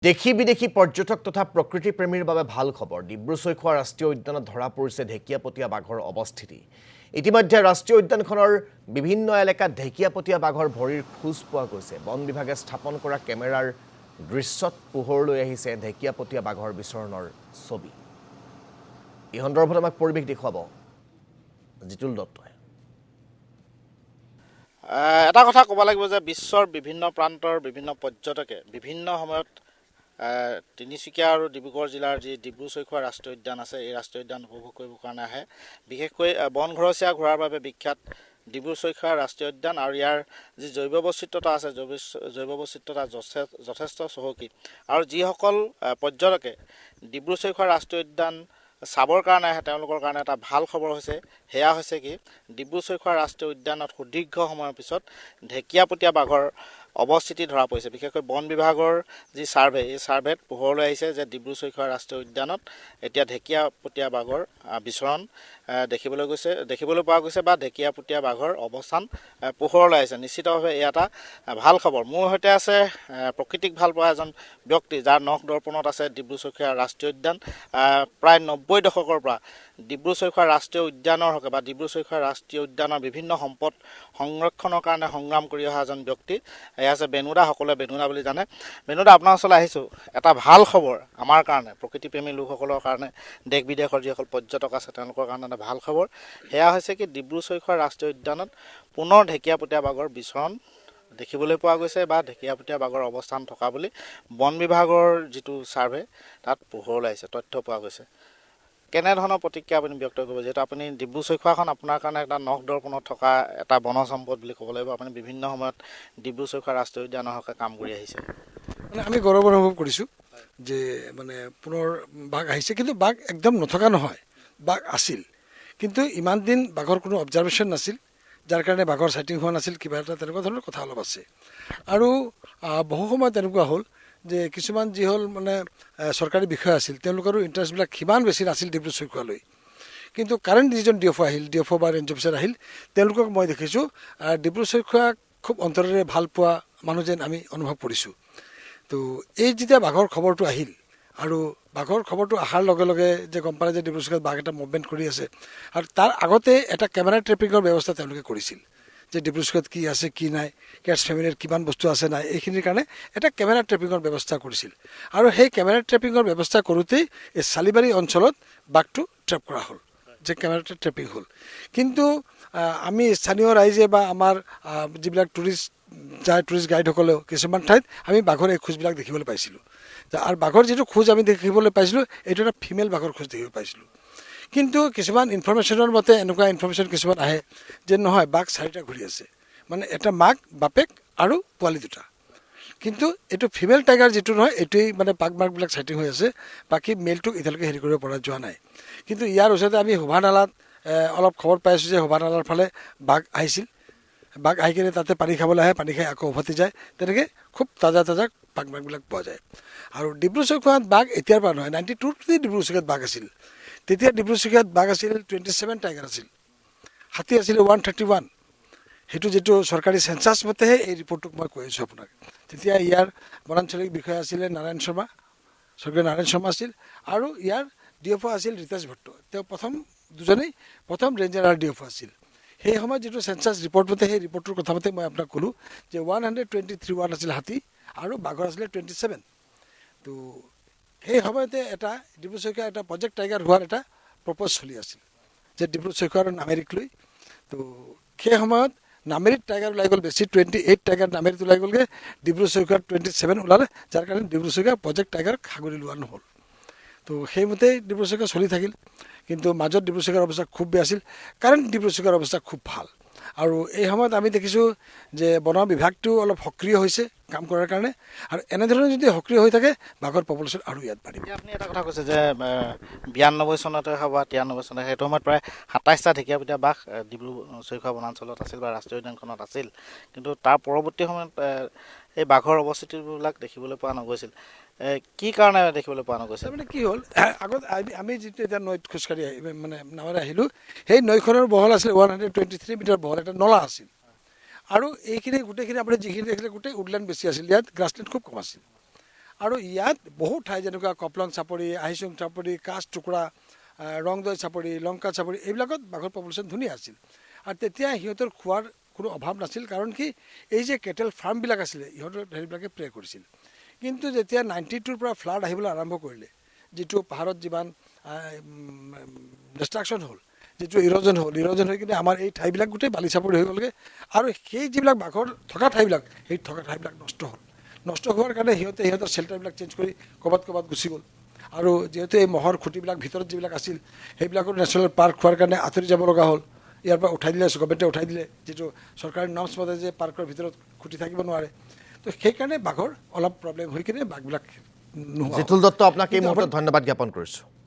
দেশী বিদেশী পৰ্যটক তথা প্ৰকৃতি প্ৰেমীৰ বাবে ভাল খবৰ ডিব্ৰু-ছৈখোৱা ৰাষ্ট্ৰীয় উদ্যানত ধৰা পৰিছে ঢেকীয়াপতীয়া বাঘৰ অৱস্থিতি ইতিমধ্যে ৰাষ্ট্ৰীয় উদ্যানখনৰ বিভিন্ন এলেকাত ঢেকীয়াপতীয়া বাঘৰ ভৰিৰ খোজ পোৱা গৈছে বন বিভাগে স্থাপন কৰা কেমেৰাৰ দৃশ্যত পোহৰলৈ আহিছে ঢেকীয়াপতীয়া বাঘৰ বিচৰণৰ ছবি এই সন্দৰ্ভত আমাক পৰিৱেশ দেখুৱাব জিতুল দত্তই এটা কথা ক'ব লাগিব যে বিশ্বৰ বিভিন্ন প্ৰান্তৰ বিভিন্ন পৰ্যটকে বিভিন্ন সময়ত তিনিচুকীয়া আৰু ডিব্ৰুগড় জিলাৰ যি ডিব্ৰু-ছৈখোৱা ৰাষ্ট্ৰীয় উদ্যান আছে এই ৰাষ্ট্ৰীয় উদ্যান উপভোগ কৰিবৰ কাৰণে আহে বিশেষকৈ বনঘৰচীয়া ঘোঁৰাৰ বাবে বিখ্যাত ডিব্ৰু-ছৈখোৱা ৰাষ্ট্ৰীয় উদ্যান আৰু ইয়াৰ যি জৈৱ বৈচিত্ৰতা আছে জৈৱ বৈচিত্ৰতা যথেষ্ট চহকী আৰু যিসকল পৰ্যটকে ডিব্ৰু-ছৈখোৱা ৰাষ্ট্ৰীয় উদ্যান চাবৰ কাৰণে আহে তেওঁলোকৰ কাৰণে এটা ভাল খবৰ হৈছে সেয়া হৈছে কি ডিব্ৰু-ছৈখোৱা ৰাষ্ট্ৰীয় উদ্যানত সুদীৰ্ঘ সময়ৰ পিছত ঢেকীয়াপতীয়া বাঘৰ অৱস্থিতি ধৰা পৰিছে বিশেষকৈ বন বিভাগৰ যি ছাৰ্ভে এই ছাৰ্ভেত পোহৰলৈ আহিছে যে ডিব্ৰু-ছৈখোৱা ৰাষ্ট্ৰীয় উদ্যানত এতিয়া ঢেকীয়াপতীয়া বাঘৰ বিচৰণ দেখিবলৈ পোৱা গৈছে বা ঢেকীয়াপতীয়া বাঘৰ অৱস্থান পোহৰলৈ আহিছে নিশ্চিতভাৱে এয়া এটা ভাল খবৰ মোৰ সৈতে আছে প্ৰকৃতিক ভাল পোৱা এজন ব্যক্তি যাৰ নখ দৰ্পণত আছে ডিব্ৰু-ছৈখোৱা ৰাষ্ট্ৰীয় উদ্যান প্ৰায় 90 দশকৰ পৰা ডিব্ৰু-ছৈখোৱা ৰাষ্ট্ৰীয় উদ্যানৰ হকে বা ডিব্ৰু-ছৈখোৱা ৰাষ্ট্ৰীয় উদ্যানৰ বিভিন্ন সম্পদ সংৰক্ষণৰ কাৰণে সংগ্ৰাম কৰি অহা এজন ব্যক্তি এয়া আছে বেনুদা সকলোৱে বেনুদা বুলি জানে বেনুদা আপোনাৰ ওচৰলৈ আহিছোঁ এটা ভাল খবৰ আমাৰ কাৰণে প্ৰকৃতিপ্ৰেমী লোকসকলৰ কাৰণে দেশ বিদেশৰ যিসকল পৰ্যটক আছে তেওঁলোকৰ কাৰণে এটা ভাল খবৰ সেয়া হৈছে কি ডিব্ৰু-ছৈখোৱা ৰাষ্ট্ৰীয় উদ্যানত পুনৰ ঢেকীয়াপতীয়া বাঘৰ বিচৰণ দেখিবলৈ পোৱা গৈছে বা ঢেকীয়াপতীয়া বাঘৰ অৱস্থান থকা বুলি বন বিভাগৰ যিটো ছাৰ্ভে তাত পোহৰলৈ আহিছে তথ্য পোৱা গৈছে কেনেধৰণৰ প্ৰতিক্ৰিয়া আপুনি ব্যক্ত কৰিব যিহেতু আপুনি ডিব্ৰু-ছৈখোৱাখন আপোনাৰ কাৰণে এটা নখ দৰ্পণত থকা এটা বনজ সম্পদ বুলি ক'ব লাগিব আপুনি বিভিন্ন সময়ত ডিব্ৰু-ছৈখোৱা ৰাষ্ট্ৰীয় উদ্যানৰ হকে কাম কৰি আহিছে মানে আমি গৌৰৱ অনুভৱ কৰিছোঁ যে মানে পুনৰ বাঘ আহিছে কিন্তু বাঘ একদম নথকা নহয় বাঘ আছিল কিন্তু ইমান দিন বাঘৰ কোনো অবজাৰ্ভেশ্যন নাছিল যাৰ কাৰণে বাঘৰ চাইটিং হোৱা নাছিল কিবা এটা তেনেকুৱা ধৰণৰ কথা অলপ আছে আৰু বহু সময়ত তেনেকুৱা হ'ল যে কিছুমান যি হ'ল মানে চৰকাৰী বিষয়া আছিল তেওঁলোকৰো ইণ্টাৰেষ্টবিলাক সিমান বেছি নাছিল ডিব্ৰু-ছৈখোৱালৈ কিন্তু কাৰেণ্ট যিজন ডিএফঅ' বা ৰেঞ্জ অফিচাৰ আহিল তেওঁলোকক মই দেখিছোঁ ডিব্ৰু-ছৈখোৱাক খুব অন্তৰেৰে ভাল পোৱা মানুহ যেন আমি অনুভৱ কৰিছোঁ তো এই যেতিয়া বাঘৰ খবৰটো আহিল আৰু বাঘৰ খবৰটো অহাৰ লগে লগে যে গম পালে যে ডিব্ৰু-ছৈখোৱাত বাঘ এটা মুভমেণ্ট কৰি আছে আৰু তাৰ আগতে এটা কেমেৰা ট্ৰেপিঙৰ ব্যৱস্থা তেওঁলোকে কৰিছিল যে ডিব্ৰু-ছৈখোৱাত কি আছে কি নাই কেটছ ফেমিলিৰ কিমান বস্তু আছে নাই এইখিনিৰ কাৰণে এটা কেমেৰা ট্ৰেপিঙৰ ব্যৱস্থা কৰিছিল আৰু সেই কেমেৰা ট্ৰেপিঙৰ ব্যৱস্থা কৰোঁতেই এই চালিবাৰী অঞ্চলত বাঘটো ট্ৰেপ কৰা হ'ল যে কেমেৰাটো ট্ৰেপিং হ'ল কিন্তু আমি স্থানীয় ৰাইজে বা আমাৰ যিবিলাক টুৰিষ্ট গাইডসকলেও কিছুমান ঠাইত আমি বাঘৰ এই খোজবিলাক দেখিবলৈ পাইছিলোঁ আৰু বাঘৰ যিটো খোজ আমি দেখিবলৈ পাইছিলোঁ এইটো এটা ফিমেল বাঘৰ খোজ দেখিবলৈ পাইছিলোঁ কিন্তু কিছুমান ইনফৰমেশ্যনৰ মতে এনেকুৱা ইনফৰমেশ্যন কিছুমান আহে যে নহয় বাঘ 4টা ঘূৰি আছে মানে এটা মাক বাপেক আৰু পোৱালি দুটা কিন্তু এইটো ফিমেল টাইগাৰ যিটো নহয় এইটোৱেই মানে বাঘবিলাক চাইটিং হৈ আছে বাকী মেলটোক এতিয়ালৈকে হেৰি কৰিব পৰা যোৱা নাই কিন্তু ইয়াৰ ওচৰতে আমি শোভানালাত অলপ খবৰ পাইছোঁ যে শোভানালাৰ ফালে বাঘ আহিছিল বাঘ আহি কিনে তাতে পানী খাবলৈ আহে পানী খাই আকৌ উভতি যায় তেনেকৈ খুব তাজা বাঘবিলাক পোৱা যায় আৰু ডিব্ৰু-ছৈখোৱাত বাঘ এতিয়াৰ পৰা নহয় 92 ডিব্ৰু-ছৈখোৱাত বাঘ আছিল তেতিয়া ডিব্ৰু-ছৈখোৱাত বাঘ আছিল 27 টাইগাৰ আছিল হাতী আছিল 131 সেইটো যিটো চৰকাৰী চেঞ্চাছ মতেহে এই ৰিপৰ্টটোক মই কৈ আছোঁ আপোনাক তেতিয়া ইয়াৰ বনাঞ্চলিক বিষয়া আছিলে স্বৰ্গীয় নাৰায়ণ শৰ্মা আছিল আৰু ইয়াৰ ডিএফঅ' আছিল ৰীতাজ ভট্ট তেওঁ প্ৰথম ৰেঞ্জাৰ আৰু ডিএফঅ' আছিল সেই সময়ত যিটো চেঞ্চাছ ৰিপৰ্ট মতে সেই ৰিপৰ্টটোৰ কথা মতে মই আপোনাক ক'লোঁ যে 123 আছিল হাতী আৰু বাঘৰ আছিলে 27 তো সেই সময়তে এটা ডিব্ৰু-ছৈখোৱা এটা প্ৰজেক্ট টাইগাৰ হোৱাৰ এটা প্ৰপ'জ চলি আছিল যে ডিব্ৰু-ছৈখোৱা আৰু নামেৰিক লৈ তো সেই সময়ত নামেৰিত টাইগাৰ ওলাই গ'ল বেছি 28 টাইগাৰ নামেৰিত ওলাই গ'লগৈ ডিব্ৰু-ছৈখোৱাত 27 ওলালে যাৰ কাৰণে ডিব্ৰু-ছৈখোৱা প্ৰজেক্ট টাইগাৰ সাগৰি লোৱা নহ'ল তো সেইমতেই ডিব্ৰু-ছৈখোৱা চলি থাকিল কিন্তু মাজত ডিব্ৰু-ছৈখোৱাৰ অৱস্থা খুব বেয়া আছিল কাৰণ ডিব্ৰু-ছৈখোৱাৰ অৱস্থা খুব ভাল আৰু এই সময়ত আমি দেখিছোঁ যে বন বিভাগটো অলপ সক্ৰিয় হৈছে কাম কৰাৰ কাৰণে আৰু এনেধৰণে যদি সক্ৰিয় হৈ থাকে বাঘৰ পপুলেশ্যন আৰু ইয়াত বাঢ়িব আপুনি এটা কথা কৈছে যে 92 চনতে হওক বা 93 চনতে সেইটো সময়ত প্ৰায় 27টা ঢেকীয়াপতীয়া বাঘ ডিব্ৰু-ছৈখোৱা বনাঞ্চলত আছিল বা ৰাষ্ট্ৰীয় উদ্যানখনত আছিল কিন্তু তাৰ পৰৱৰ্তী সময়ত এই বাঘৰ অৱস্থিতিবিলাক দেখিবলৈ পোৱা নগৈছিল কি কাৰণে দেখিবলৈ পোৱা নগৈছে মানে কি হ'ল আগত আমি যিটো এতিয়া নৈত খোজকাঢ়ি মানে নামেৰে আহিলোঁ সেই নৈখনৰ বহল আছিল 123 মিটাৰ বহল এটা নলা আছিল আৰু এইখিনি গোটেইখিনি আপুনি যিখিনি দেখিলে গোটেই উডলেণ্ড বেছি আছিল ইয়াত গ্ৰাছলেণ্ড খুব কম আছিল আৰু ইয়াত বহু ঠাই যেনেকুৱা কপলং চাপৰি, আহিচুং চাপৰি, কাছ টুকুৰা, ৰংদৈ চাপৰি, লংকা চাপৰি এইবিলাকত বাঘৰ পপুলেশ্যন ধুনীয়া আছিল। আৰু তেতিয়া সিহঁতৰ খোৱাৰ কোনো অভাৱ নাছিল, কাৰণ কি এই যে কেটেল ফাৰ্মবিলাক আছিলে ইহঁতৰ হেৰিবিলাকে প্ৰে কৰিছিল। কিন্তু যেতিয়া 92ৰ পৰা ফ্লাড আহিবলৈ আৰম্ভ কৰিলে, যিটো পাহাৰত যিমান ডিষ্ট্ৰাকশ্যন হ'ল, যিটো ইৰ'জন হৈ কিনে আমাৰ এই ঠাইবিলাক গোটেই বালি চাপৰি হৈ গ'লগৈ। আৰু সেই যিবিলাক বাঘৰ থকা ঠাইবিলাক, সেই থকা ঠাইবিলাক নষ্ট হ'ল। নষ্ট হোৱাৰ কাৰণে সিহঁতৰ শ্বেল্টাৰবিলাক চেঞ্জ কৰি ক'ৰবাত গুচি গ'ল। আৰু যিহেতু এই মহৰ খুঁটিবিলাক ভিতৰত যিবিলাক আছিল সেইবিলাকো নেশ্যনেল পাৰ্ক হোৱাৰ কাৰণে আঁতৰি যাব লগা হ'ল। ইয়াৰ পৰা উঠাই দিলে, গভৰ্ণমেণ্টে উঠাই দিলে, যিটো চৰকাৰী নৰ্মছ মতে যে পাৰ্কৰ ভিতৰত খুঁটি থাকিব নোৱাৰে। তো সেইকাৰণে বাঘৰ অলপ প্ৰব্লেম হৈ কিনে বাঘবিলাক নোহোৱা হ'ল। জিতুল দত্ত, আপোনাক এই মুহূৰ্তত ধন্যবাদ জ্ঞাপন কৰিছোঁ।